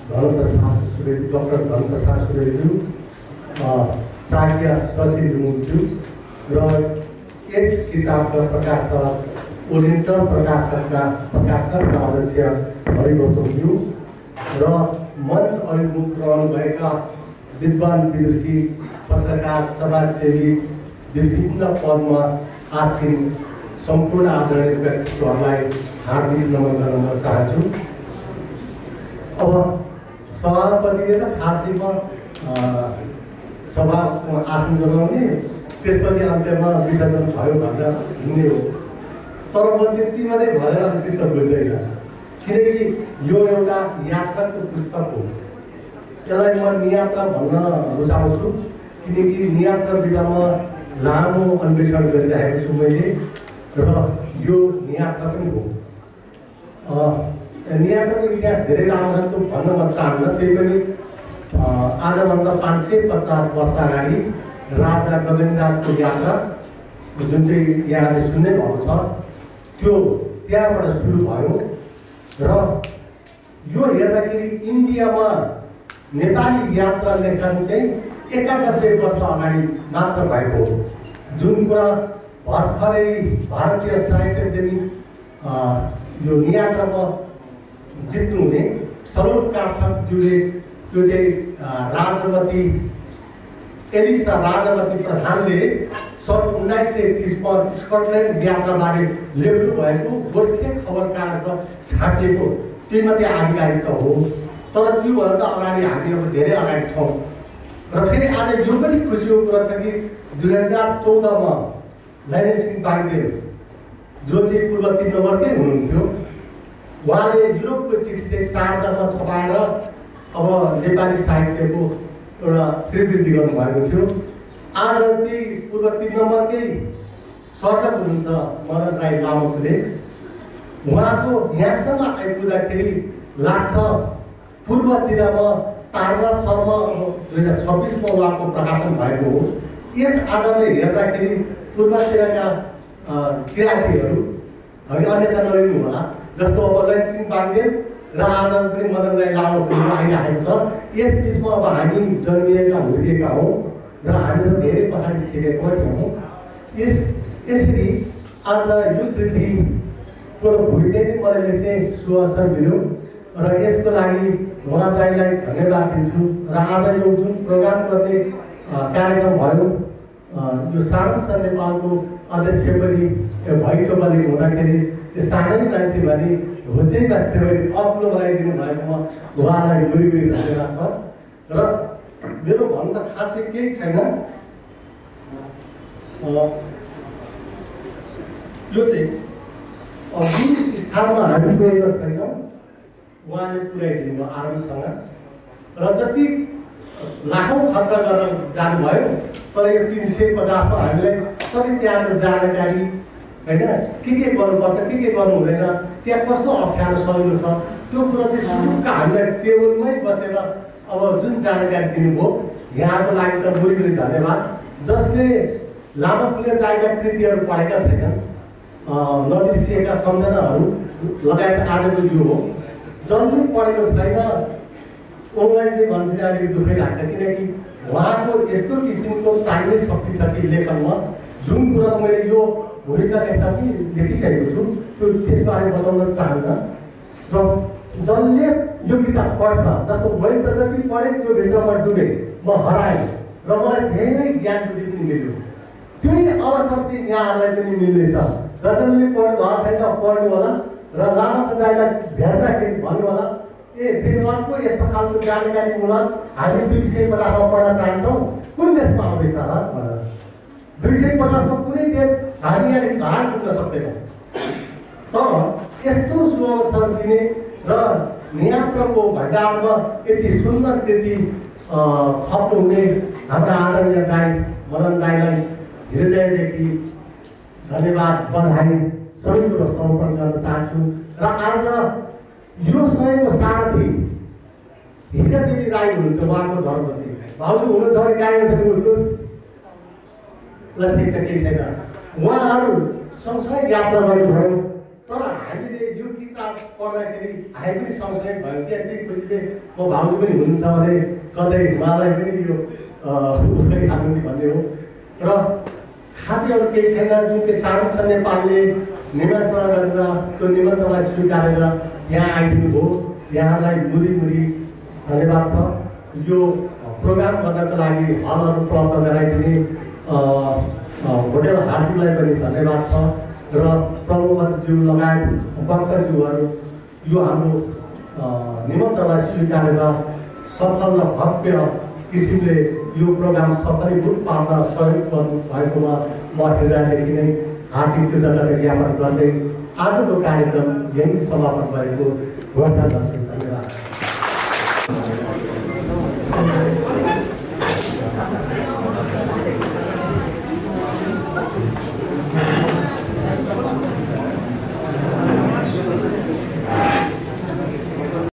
धनप्रसाद सुरेश डाक्टर धनप्रसाद सुरेशज्यू प्राज्ञा शशि लुमुज्यू र यस किताबका प्रकाशक ओरिएन्टल प्रकाशकका अध्यक्ष हरिगौतमज्यू र मञ्च अभिमुख रहनुभएका विद्वान विदुषी पत्रकार समाजसेवी विभिन्न पदमा आसीन सम्पूर्ण आदरणीय व्यक्तित्वहरूलाई हार्दिक नमन गर्न म चाहन्छु। अब सभापतिले त खासैमा सभाको आसन जगाउने त्यसपछि अन्त्यमा विसर्जन भयो भनेर हिँड्ने हो तर म त्यति मात्रै भनेर चित्त बुझ्दैन किनकि यो एउटा यात्राको पुस्तक हो। यसलाई म नियात्रा भन्न रुचाउँछु किनकि नियात्रा विधामा लामो अन्वेषण गरिरहेको छु मैले र यो नियात्रा पनि हो। नियात्राको इतिहास धेरै लामो छ त्यो भन्न म चाहन्न त्यही पनि आजभन्दा 550 वर्ष अगाडि राजा गगनराजको यात्रा जुन चाहिँ यहाँले सुन्नै भएको छ त्यो त्यहाँबाट सुरु भयो र यो हेर्दाखेरि इन्डियामा नेपाली यात्रा लेखन चाहिँ 91 वर्ष अगाडि मात्र भएको हो जुन कुरा भर्खरै भारतीय साहित्य अकादमी यो नियात्रामा जित्नुहुने सरोज पाठकज्यूले त्यो चाहिँ राजवती एलिसा राजवती प्रधानले सन् 1931 मा स्कटल्यान्ड यात्राबारे लेख्नु भएको गोर्खे खबर कागजमा छापिएको तीमध्ये आधिकारिक त हो तर त्योभन्दा अगाडि हामी अब धेरै अगाडि छौँ र फेरि आज यो पनि खुसीको कुरा छ कि 2014 मा लैनसिंह बागदेल जो चाहिँ पूर्व 3 नम्बरकै हुनुहुन्थ्यो उहाँले युरोपको चिठी चाहिँ सार्टरमा छपाएर अब नेपाली साहित्यको एउटा श्रीवृद्धि गर्नुभएको थियो। आज ती पूर्व 3 नम्बरकै सर्जक हुनुहुन्छ मदन राई लामकले उहाँको यहाँसम्म आइपुग्दाखेरि लाग्छ पूर्वतिरमा तारनाथ शर्मा 2026 मा उहाँको प्रकाशन भएको हो। यस आधारले हेर्दाखेरि पूर्वतिरका किराँतीहरू है अन्यथा नलिनु होला जस्तो अब लैनसिंह बागदेल र आज पनि मदन राई लामक आइरहेको छ। यस बिचमा अब हामी जन्मिएका हुर्किएका हौँ र हामी त धेरै पछाडि सिकेको हौँ। यसरी आज यो कृतिको भुइँले नै मलाई लेख्ने सुअवसर मिल्यो र यसको लागि उहाँलाई धन्यवाद दिन्छु र आज यो जुन प्रोग्राम गर्ने कार्यक्रम भयो यो सार्वजनिक नेपालको अध्यक्ष पनि भइटोपाले हुँदाखेरि त्यो सानै मान्छे भने होचै मान्छे भने अग्लो बनाइदिनु भएकोमा उहाँलाई गुरी धन्यवाद छ। र मेरो भन्नु त खासै केही छैन। यो चाहिँ जुन स्थानमा हामी गएको छैनौँ उहाँले पुर्याइदिनु भयो आर्मीसँग र जति लाखौँ खर्च गरेर जानुभयो तर यो 350 हामीलाई सबै त्यहाँको जानकारी होइन के गर्नुपर्छ के गर्नु हुँदैन त्यहाँ कस्तो अप्ठ्यारो सजिलो छ त्यो कुरा चाहिँ सुरुका हामीलाई टेबलमै बसेर अब जुन जानकारी दिनुभयो यहाँको लागि त बुढी धन्यवाद। जसले लामा फुले दाइका कृतिहरू पढेका छैनन् नबिर्सिएका सम्झनाहरू लगायत आजको यो हो। जसले पढेको छैन उनलाई चाहिँ भन्छ अलिकति दुःखै लाग्छ किनकि उहाँको यस्तो किसिमको तान्ने शक्ति छ कि लेखनमा जुन कुरा मैले यो भूमिका लेख्दा पनि लेखिसकेको छु त्यो त्यसबारे बताउन चाहन्न। र जसले यो किताब पढ्छ जस्तो मैले त जति पढेँ त्यो भित्रमा डुबेँ म हराएँ र मलाई धेरै ज्ञान पनि मिल्यो। त्यही अवसर चाहिँ यहाँहरूलाई पनि मिल्नेछ। जसले पढ्नु भएको छैन पढ्नु होला र लामा दाइलाई भेट्दाखेरि भन्नु होला ए फेरि अर्को यस्तो खालको जानकारीमूलक हामी 250 पढ्न चाहन्छौँ कुन देशमा आउँदैछ र भनेर। 250 कुनै देश हामी यहाँदेखि धार पुग्न सक्दैनौँ तर यस्तो सुअवसर दिने र नियात्रको भण्डारमा यति सुन्दर कृति थप्नुहुने हाम्रा आदरणीय दाइ मदन दाइलाई हृदयदेखि धन्यवाद बधाई सबै कुरो समर्पण गर्न चाहन्छु। र आज यो समयको सारथी हिरा देवी राई हुनुहुन्छ उहाँको धर्मपति भाउजू हुनुहुन्छ भने गाई हुन्छ उठ्नुहोस् ल ठिक छ केही छैन। उहाँहरू सँगसँगै यात्रा गर्नुभयो तर हामीले यो किताब पढ्दाखेरि हामी पनि सँगसँगै भयो त्यति खुसीले म भाउजू पनि हुनुहुन्छ भने कतै उहाँलाई पनि यो हामी भन्ने हो। र खासै अरू केही छैन। जुन चाहिँ सार्वजनिक नेपालले निमन्त्रणा गरेर त्यो निमन्त्रणालाई स्वीकारेर यहाँ आइदिनु भयो यहाँलाई मुरी धन्यवाद छ। यो प्रोग्राम गर्नको लागि हलहरू प्राप्त गराइदिने होटेल हाटुलाई पनि धन्यवाद छ र प्रमुखज्यू लगायत वक्ताज्यूहरू यो हाम्रो निमन्त्रणालाई स्वीकारेर सफल र भव्य किसिमले यो प्रोग्राम सफलै रूप पार्न सहयोग गर्नु भएकोमा म हृदयदेखि नै हार्दिक कृतज्ञता ज्ञापन गर्दै आजको कार्यक्रम यही समापन भएको घोषणा गर्छु।